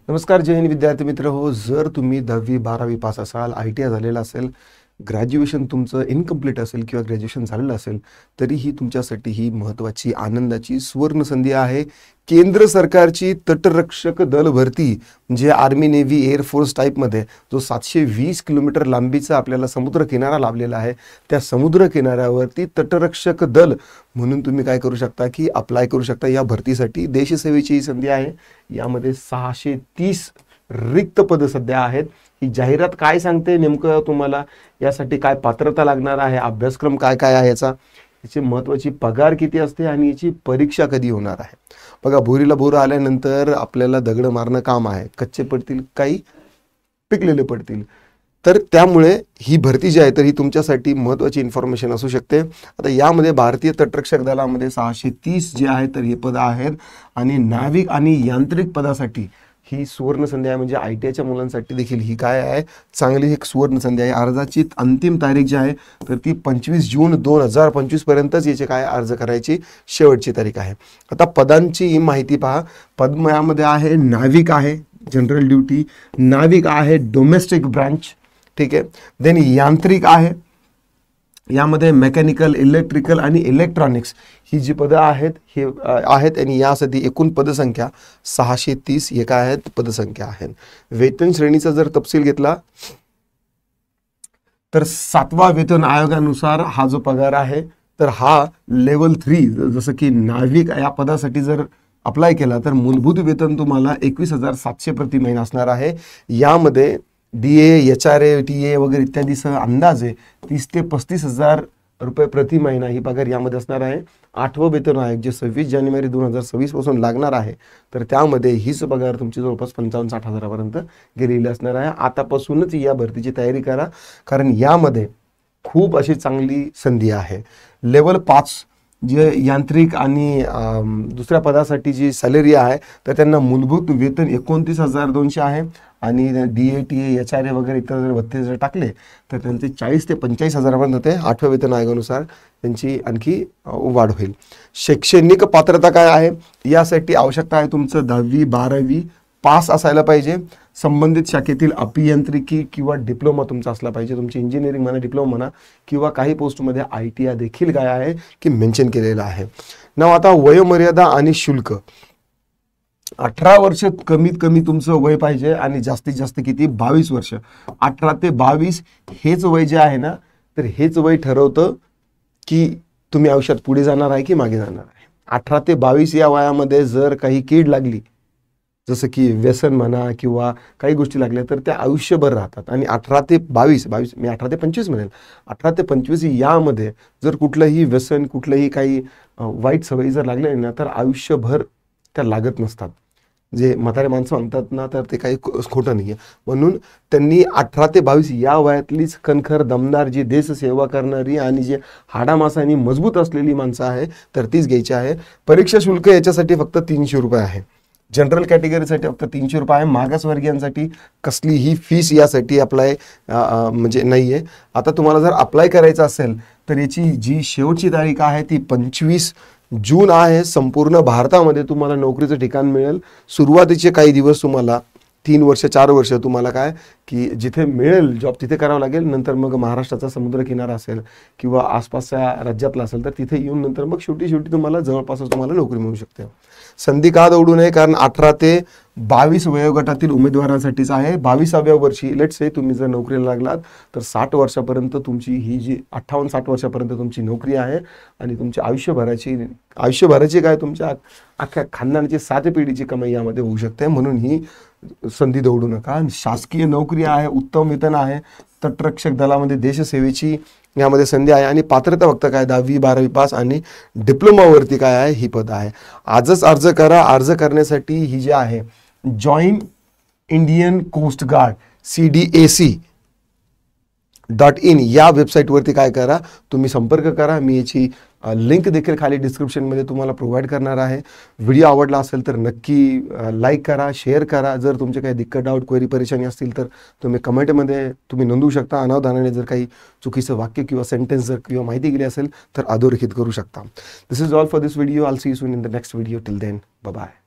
नमस्कार, जय हिंद विद्यार्थी मित्र हो. जर तुम्ही 10वी-12वी पास असाल, ITI झालेला असेल, ग्रॅज्युएशन तुमचं इनकम्प्लीट असेल किंवा ग्रॅज्युएशन झालेलं असेल, तरीही तुमच्यासाठी ही महत्त्वाची आनंदाची सुवर्ण संधी आहे. केंद्र सरकारची तटरक्षक दल भरती म्हणजे आर्मी, नेव्ही, एअरफोर्स टाईपमध्ये जो 720 किलोमीटर लांबीचा आपल्याला समुद्र किनारा लाभलेला आहे, त्या समुद्र किनाऱ्यावरती तटरक्षक दल म्हणून तुम्ही काय करू शकता की अप्लाय करू शकता. या भरतीसाठी देशसेवेची ही संधी आहे. यामध्ये 630 रिक्त पद सध्या आहेत. ही जाहिरात काय सांगते नेमकं, तुम्हाला यासाठी काय पात्रता लागणार आहे, अभ्यासक्रम काय काय आहे, याची महत्त्वाची पगार किती असते आणि याची परीक्षा कधी होणार आहे. बघा, भोरीला भोर आल्यानंतर आपल्याला दगड मारणं काम आहे. कच्चे पडतील, काही पिकलेले पडतील. तर त्यामुळे ही भरती जी आहे तर ही तुमच्यासाठी महत्त्वाची इन्फॉर्मेशन असू शकते. आता यामध्ये भारतीय तटरक्षक दलामध्ये 630 जे आहे तर हे पद आहेत आणि नाविक आणि यांत्रिक पदासाठी ही सुवर्ण संधी आहे. म्हणजे ITIच्या मुलांसाठी देखील ही काय आहे, चांगली एक सुवर्ण संधी आहे. अर्जाची अंतिम तारीख जी आहे तर ती 25 जून 2025 पर्यंतच याचे काय अर्ज करायची शेवटची तारीख आहे. आता पदांची माहिती पहा. पद यामध्ये आहे नाविक आहे, जनरल ड्युटी, नाविक आहे, डोमेस्टिक ब्रांच, ठीक आहे. देन यांत्रिक आहे, यामध्ये मेकॅनिकल, इलेक्ट्रिकल आणि इलेक्ट्रॉनिक्स ही जी पदं आहेत हे आहेत आणि यासाठी एकूण पदसंख्या 630 हे काय आहेत पदसंख्या आहेत. वेतन श्रेणीचा जर तपशील घेतला तर 7वा वेतन आयोगानुसार हा जो पगार आहे तर हा लेवल 3 जसं की नाविक या पदासाठी जर अप्लाय केला तर मूलभूत वेतन तुम्हाला 21,700 प्रति महिना असणार आहे. यामध्ये DA, HRA, TA वगैरे इत्यादीसह अंदाजे 30 ते 35,000 रुपये प्रति महिना ही पगार यामध्ये असणार आहे. 8वं वेतन आयोग जे 26 जानेवारी 2026 पासून लागणार आहे तर त्यामध्ये हीच पगार तुमची जवळपास 55-60 हजारापर्यंत गेलेली असणार आहे. आतापासूनच या भरतीची तयारी करा, कारण यामध्ये खूप अशी चांगली संधी आहे. लेवल 5 जे यांत्रिक आणि दुसऱ्या पदासाठी जी सॅलरी आहे तर त्यांना मूलभूत वेतन 29,200 आहे आणि DA, TA, HRA वगैरे इतर जर भत्ते जर टाकले तर त्यांचे 40 ते 45 हजारापर्यंत ते 8व्या वेतन आयोगानुसार त्यांची आणखी वाढ होईल. शैक्षणिक पात्रता काय आहे, यासाठी आवश्यकता आहे तुमचं 10वी-12वी पास असायला पाहिजे. संबंधित शाखेतील अभियांत्रिकी किंवा डिप्लोमा तुमचा असला पाहिजे. तुमची इंजिनिअरिंग म्हणा, डिप्लोमा म्हणा किंवा काही पोस्टमध्ये ITI देखील काय आहे की मेन्शन केलेलं आहे. नाव आता वयोमर्यादा आणि शुल्क. 18 वर्ष कमीत कमी तुमचं वय पाहिजे आणि जास्तीत जास्त किती 22 वर्ष. 18 ते 22 हेच वय जे आहे ना तर हेच वय ठरवतं की तुम्ही आयुष्यात पुढे जाणार आहे की मागे जाणार आहे. 18 ते 22 या वयामध्ये जर काही कीड लागली, जसं की व्यसन म्हणा किंवा काही गोष्टी लागल्या तर त्या आयुष्यभर राहतात. आणि 18 ते 22 मी 18 ते 25 म्हणेल, 18 ते 25 यामध्ये जर कुठलंही व्यसन, कुठलंही काही वाईट सवयी जर लागल्या ना तर आयुष्यभर त्या लागत नसतात. जे म्हातारे माणसं म्हणतात ना तर ते काही खोटं नाही आहे. म्हणून त्यांनी 18 ते 22 या वयातलीच कणखर, दमदार, जी देशसेवा करणारी आणि जे हाडामासानी मजबूत असलेली माणसं आहे तर तीच घ्यायची आहे. परीक्षा शुल्क याच्यासाठी फक्त 300 रुपये आहे. जनरल कॅटेगरीसाठी फक्त 300 रुपये आहे. मागासवर्गीयांसाठी कसलीही फीस यासाठी अप्लाय म्हणजे नाही आहे. आता तुम्हाला जर अप्लाय करायचं असेल तर याची जी शेवटची तारीख आहे ती 25 जून आहे. संपूर्ण भारतामध्ये तुम्हाला नोकरीचं ठिकाण मिळेल. सुरुवातीचे काही दिवस तुम्हाला 3 वर्ष 4 वर्ष तुम्हाला काय की जिथे मिळेल जॉब तिथे करावं लागेल. नंतर मग महाराष्ट्राचा समुद्रकिनारा असेल किंवा आसपासच्या राज्यातला असेल तर तिथे येऊन नंतर मग शेवटी तुम्हाला जवळपासच तुम्हाला नोकरी मिळू शकते. संधी का दौडू नये, कारण 18 ते 22 वयोगटातील उमेदवारांसाठीच आहे. 22व्या वर्षी लेट्स से तुम्ही जर नोकरीला लागलात तर 60 वर्षापर्यंत तुमची ही जी 58-60 वर्षापर्यंत तुमची नोकरी आहे आणि तुमची आयुष्यभराची काय तुमच्या अख्ख्या खानदानाची 7 पिढीची कमाई यामध्ये होऊ शकते. म्हणून ही संधी दौडू नका. शासकीय नोकरी आहे, उत्तम वेतन आहे, तटरक्षक दलामध्ये देशसेवेची यामध्ये संधी आहे आणि पात्रता फक्त काय 10वी-12वी पास आणि डिप्लोमावरती काय आहे ही पद आहे. आजच अर्ज करा. अर्ज करण्यासाठी ही जी आहे join Indian coast guard CDAC.in या वेबसाईटवरती काय करा, तुम्ही संपर्क करा. मी याची लिंक देखील खाली डिस्क्रिप्शनमध्ये तुम्हाला प्रोव्हाइड करणार आहे. व्हिडिओ आवडला असेल तर नक्की लाईक करा, शेअर करा. जर तुमचे काही दिक्कत, डाऊट, क्वेरी, परेशानी असतील तर तुम्ही कमेंटमध्ये तुम्ही नोंदवू शकता. अनावधानाने जर काही चुकीचं वाक्य किंवा सेंटेन्स जर किंवा माहिती गेली असेल तर अधोरेखित करू शकता. This is all for this video. I'll see you soon in the next video. Till then, bye bye.